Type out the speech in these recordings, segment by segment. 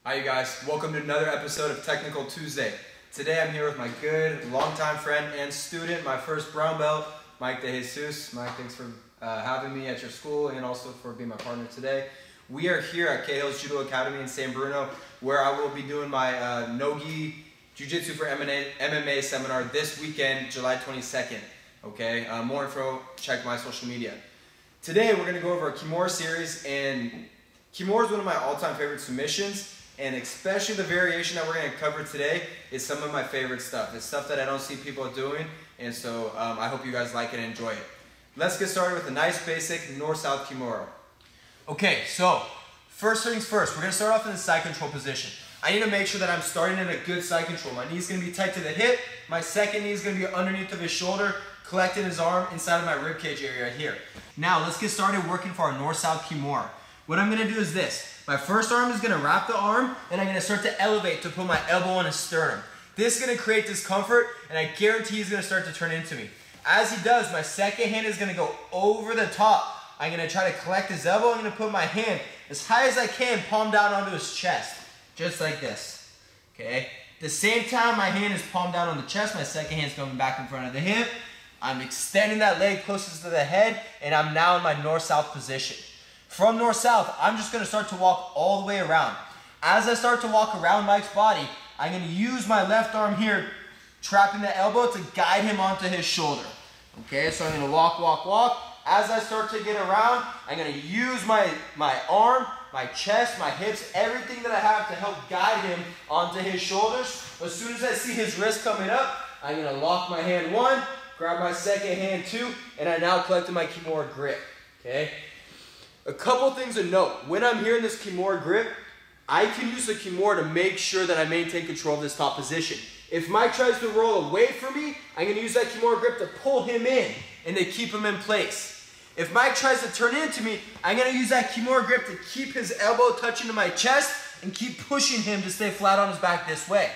Hi you guys, welcome to another episode of Technical Tuesday. Today I'm here with my good, longtime friend and student, my first brown belt, Mike De Jesus. Mike, thanks for having me at your school and also for being my partner today. We are here at Cahill's Judo Academy in San Bruno, where I will be doing my No-Gi Jiu-Jitsu for MMA seminar this weekend, July 22nd. Okay, more info, check my social media. Today we're going to go over a Kimura series, and Kimura is one of my all-time favorite submissions. And especially the variation that we're going to cover today is some of my favorite stuff. It's stuff that I don't see people doing, and so I hope you guys like it and enjoy it. Let's get started with a nice basic North South Kimura. Okay, so first things first, we're going to start off in the side control position. I need to make sure that I'm starting in a good side control. My knee's going to be tight to the hip. My second knee is going to be underneath of his shoulder, collecting his arm inside of my ribcage area right here. Now let's get started working for our North South Kimura. What I'm going to do is this. My first arm is going to wrap the arm, and I'm going to start to elevate to put my elbow on his sternum. This is going to create discomfort, and I guarantee he's going to start to turn into me. As he does, my second hand is going to go over the top. I'm going to try to collect his elbow. I'm going to put my hand as high as I can, palm down onto his chest, just like this. Okay. At the same time, my hand is palm down on the chest. My second hand is going back in front of the hip. I'm extending that leg closest to the head, and I'm now in my north-south position. From north-south, I'm just going to start to walk all the way around. As I start to walk around Mike's body, I'm going to use my left arm here, trapping the elbow to guide him onto his shoulder. Okay, so I'm going to walk, walk, walk. As I start to get around, I'm going to use my arm, my chest, my hips, everything that I have to help guide him onto his shoulders. As soon as I see his wrist coming up, I'm going to lock my hand one, grab my second hand two, and I now collected my Kimura grip. Okay. A couple things to note. When I'm here in this Kimura grip, I can use the Kimura to make sure that I maintain control of this top position. If Mike tries to roll away from me, I'm going to use that Kimura grip to pull him in and to keep him in place. If Mike tries to turn into me, I'm going to use that Kimura grip to keep his elbow touching to my chest and keep pushing him to stay flat on his back this way.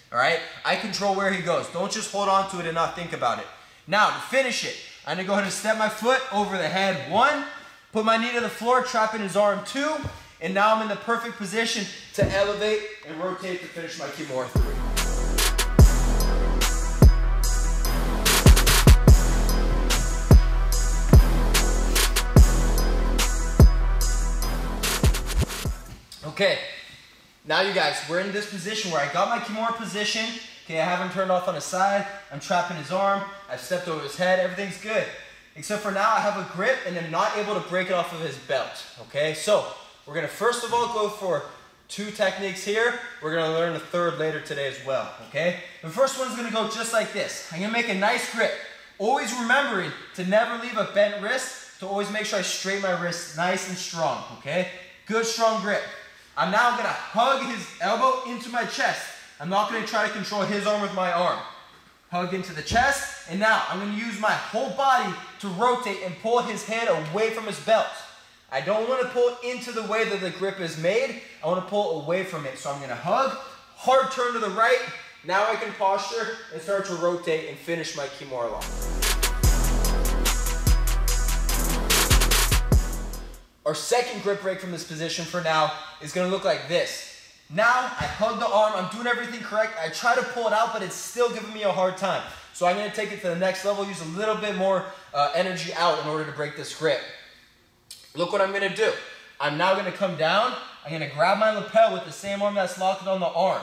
Alright? I control where he goes. Don't just hold on to it and not think about it. Now, to finish it, I'm going to go ahead and step my foot over the head, one. Put my knee to the floor, trapping his arm two, and now I'm in the perfect position to elevate and rotate to finish my Kimura three. Okay, now you guys, we're in this position where I got my Kimura position. Okay, I have him turned off on his side. I'm trapping his arm. I've stepped over his head. Everything's good. Except for now I have a grip and I'm not able to break it off of his belt. Okay, so we're going to first of all go for two techniques here. We're going to learn a third later today as well. Okay, the first one's going to go just like this. I'm going to make a nice grip. Always remembering to never leave a bent wrist, to always make sure I straighten my wrist nice and strong. Okay, good strong grip. I'm now going to hug his elbow into my chest. I'm not going to try to control his arm with my arm. Hug into the chest, and now I'm going to use my whole body to rotate and pull his hand away from his belt. I don't want to pull into the way that the grip is made. I want to pull away from it. So I'm going to hug, hard turn to the right. Now I can posture and start to rotate and finish my Kimura lock. Our second grip break from this position for now is going to look like this. Now, I hug the arm, I'm doing everything correct. I try to pull it out, but it's still giving me a hard time. So I'm going to take it to the next level, use a little bit more energy out in order to break this grip. Look what I'm going to do. I'm now going to come down. I'm going to grab my lapel with the same arm that's locked on the arm.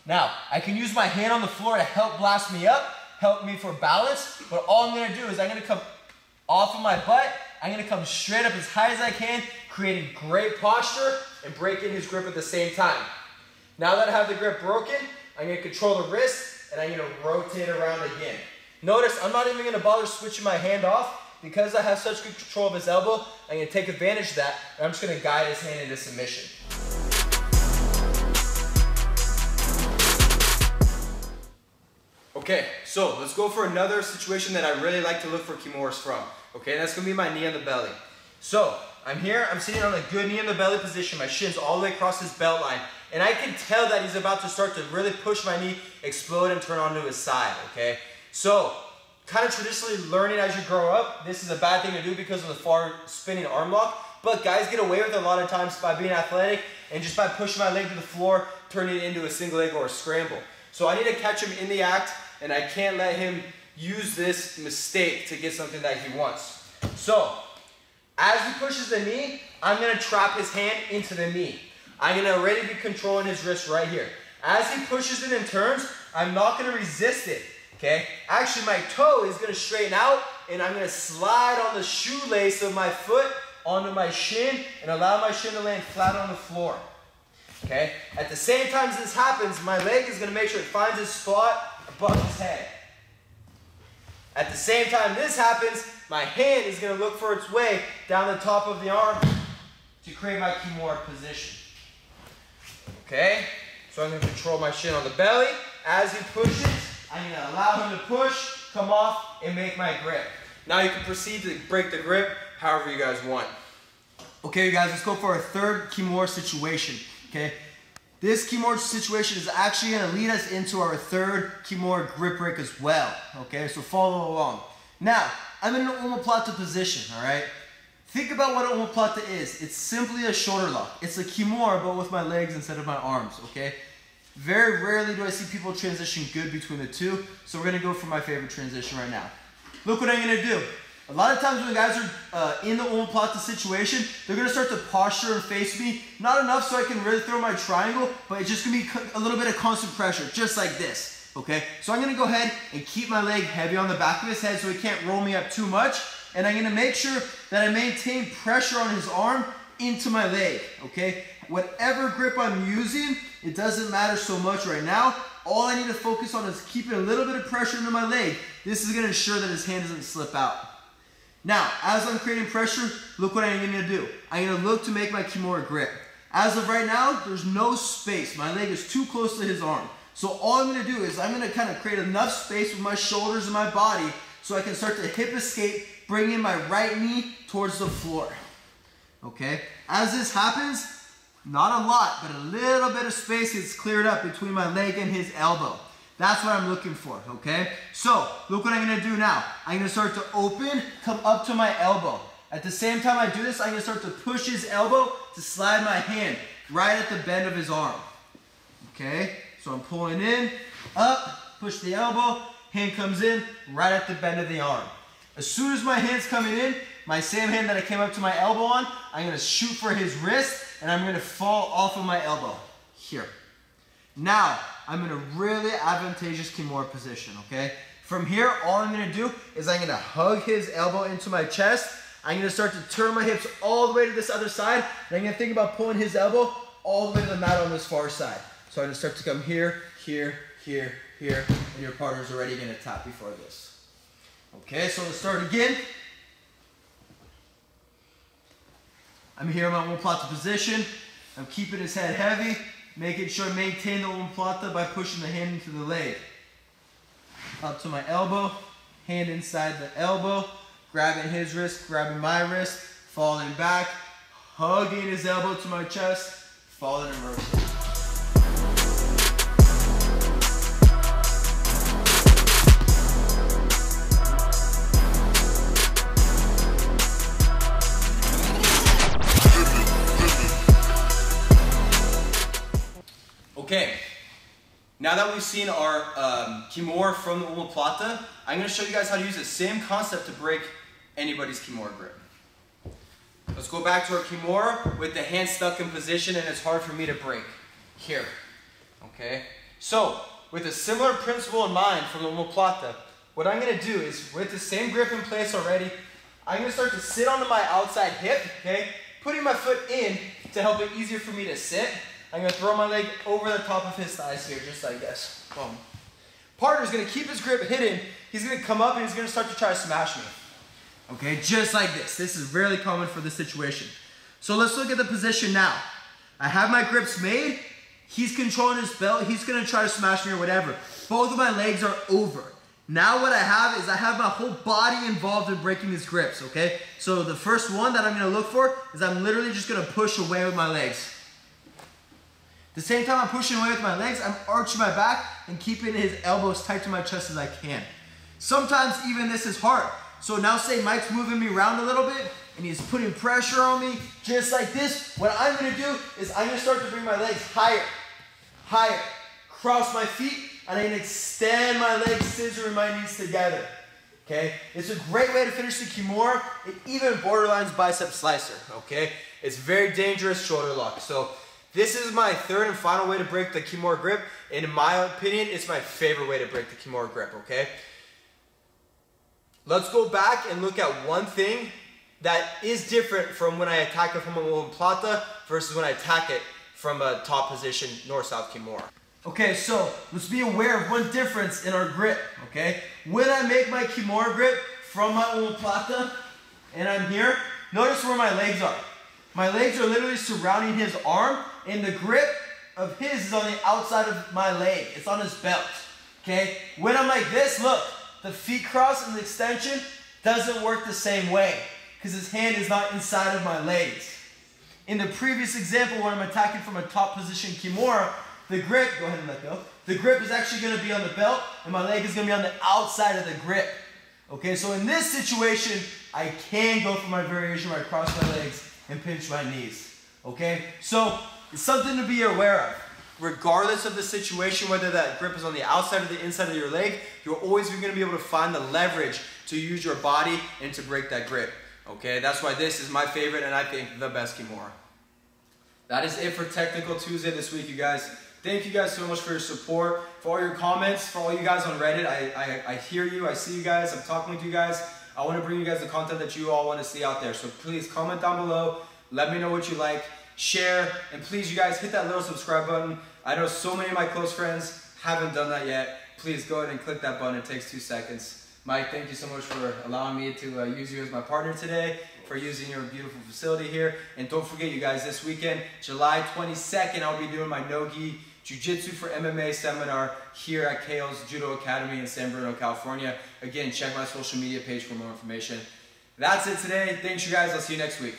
Now, I can use my hand on the floor to help blast me up, help me for balance, but all I'm going to do is I'm going to come off of my butt. I'm going to come straight up as high as I can, creating great posture and breaking his grip at the same time. Now that I have the grip broken, I'm going to control the wrist and I'm going to rotate around again. Notice I'm not even going to bother switching my hand off because I have such good control of his elbow. I'm going to take advantage of that and I'm just going to guide his hand into submission. Okay, so let's go for another situation that I really like to look for Kimuras from. Okay, that's going to be my knee on the belly. So I'm here, I'm sitting on a good knee in the belly position, my shin's all the way across his belt line, and I can tell that he's about to start to really push my knee, explode, and turn onto his side, okay? So kind of traditionally learning as you grow up, this is a bad thing to do because of the far spinning arm lock. But guys get away with it a lot of times by being athletic and just by pushing my leg to the floor, turning it into a single leg or a scramble. So I need to catch him in the act, and I can't let him use this mistake to get something that he wants. So as he pushes the knee, I'm gonna trap his hand into the knee. I'm gonna already be controlling his wrist right here. As he pushes it and turns, I'm not gonna resist it, okay? Actually, my toe is gonna straighten out, and I'm gonna slide on the shoelace of my foot onto my shin and allow my shin to land flat on the floor, okay? At the same time as this happens, my leg is gonna make sure it finds its spot above his head. At the same time this happens, my hand is gonna look for its way down the top of the arm to create my Kimura position, okay? So I'm gonna control my shin on the belly. As he pushes, I'm gonna allow him to push, come off, and make my grip. Now you can proceed to break the grip however you guys want. Okay, you guys, let's go for our third Kimura situation, okay? This Kimura situation is actually gonna lead us into our third Kimura grip break as well, okay? So follow along. Now, I'm in an omoplata position, all right? Think about what an omoplata is. It's simply a shoulder lock. It's a Kimura, but with my legs instead of my arms, okay? Very rarely do I see people transition good between the two, so we're gonna go for my favorite transition right now. Look what I'm gonna do. A lot of times when guys are in the omoplata situation, they're gonna start to posture and face me. Not enough so I can really throw my triangle, but it's just gonna be a little bit of constant pressure, just like this, okay? So I'm gonna go ahead and keep my leg heavy on the back of his head so he can't roll me up too much. And I'm gonna make sure that I maintain pressure on his arm into my leg, okay? Whatever grip I'm using, it doesn't matter so much right now. All I need to focus on is keeping a little bit of pressure into my leg. This is gonna ensure that his hand doesn't slip out. Now, as I'm creating pressure, look what I'm gonna do. I'm gonna look to make my Kimura grip. As of right now, there's no space. My leg is too close to his arm. So all I'm gonna do is I'm gonna kind of create enough space with my shoulders and my body so I can start to hip escape, bring in my right knee towards the floor. Okay? As this happens, not a lot, but a little bit of space gets cleared up between my leg and his elbow. That's what I'm looking for, okay? So, look what I'm gonna do now. I'm gonna start to open, come up to my elbow. At the same time I do this, I'm gonna start to push his elbow to slide my hand right at the bend of his arm. Okay? So I'm pulling in, up, push the elbow, hand comes in, right at the bend of the arm. As soon as my hand's coming in, my same hand that I came up to my elbow on, I'm gonna shoot for his wrist, and I'm gonna fall off of my elbow, here. Now, I'm in a really advantageous Kimura position, okay? From here, all I'm gonna do is I'm gonna hug his elbow into my chest. I'm gonna start to turn my hips all the way to this other side, and I'm gonna think about pulling his elbow all the way to the mat on this far side. So I'm gonna start to come here, here, here, here, and your partner's already gonna tap before this. Okay, so let's start again. I'm here in my omoplata position. I'm keeping his head heavy, making sure I maintain the omoplata by pushing the hand into the leg. Up to my elbow, hand inside the elbow, grabbing his wrist, grabbing my wrist, falling back, hugging his elbow to my chest, falling and reversing. Okay, now that we've seen our Kimura from the omoplata, I'm going to show you guys how to use the same concept to break anybody's Kimura grip. Let's go back to our Kimura with the hand stuck in position and it's hard for me to break. Here, okay? So, with a similar principle in mind from the omoplata, what I'm going to do is, with the same grip in place already, I'm going to start to sit onto my outside hip, okay? Putting my foot in to help it easier for me to sit. I'm going to throw my leg over the top of his thighs here, just like this. Boom. Partner's going to keep his grip hidden. He's going to come up and he's going to start to try to smash me. Okay, just like this. This is really common for this situation. So let's look at the position now. I have my grips made. He's controlling his belt. He's going to try to smash me or whatever. Both of my legs are over. Now what I have is I have my whole body involved in breaking his grips, okay? So the first one that I'm going to look for is I'm literally just going to push away with my legs. The same time I'm pushing away with my legs, I'm arching my back and keeping his elbows tight to my chest as I can. Sometimes even this is hard. So now say Mike's moving me around a little bit and he's putting pressure on me just like this. What I'm gonna do is I'm gonna start to bring my legs higher, higher, cross my feet, and I'm gonna extend my legs, scissoring my knees together. Okay? It's a great way to finish the Kimura. It even borderlines bicep slicer, okay? It's very dangerous shoulder lock. So this is my third and final way to break the Kimura grip. And in my opinion, it's my favorite way to break the Kimura grip, okay? Let's go back and look at one thing that is different from when I attack it from an omoplata versus when I attack it from a top position North South Kimura. Okay, so let's be aware of one difference in our grip, okay? When I make my Kimura grip from my omoplata and I'm here, notice where my legs are. My legs are literally surrounding his arm, and the grip of his is on the outside of my leg. It's on his belt, okay? When I'm like this, look, the feet cross and the extension doesn't work the same way because his hand is not inside of my legs. In the previous example, when I'm attacking from a top position Kimura, the grip, go ahead and let go. The grip is actually going to be on the belt, and my leg is going to be on the outside of the grip. Okay, so in this situation, I can go for my variation where I cross my legs and pinch my knees. Okay, so it's something to be aware of. Regardless of the situation, whether that grip is on the outside or the inside of your leg, you're always going to be able to find the leverage to use your body and to break that grip. Okay, that's why this is my favorite and I think the best Kimura. That is it for Technical Tuesday this week, you guys. Thank you guys so much for your support, for all your comments, for all you guys on Reddit. I hear you, I see you guys, I'm talking with you guys. I want to bring you guys the content that you all want to see out there. So please comment down below, let me know what you like, share, and please you guys hit that little subscribe button. I know so many of my close friends haven't done that yet. Please go ahead and click that button, it takes 2 seconds. Mike, thank you so much for allowing me to use you as my partner today, for using your beautiful facility here. And don't forget, you guys, this weekend, July 22nd, I'll be doing my no-gi Jiu-Jitsu for MMA seminar here at KO's Judo Academy in San Bruno, California. Again, check my social media page for more information. That's it today. Thanks, you guys. I'll see you next week.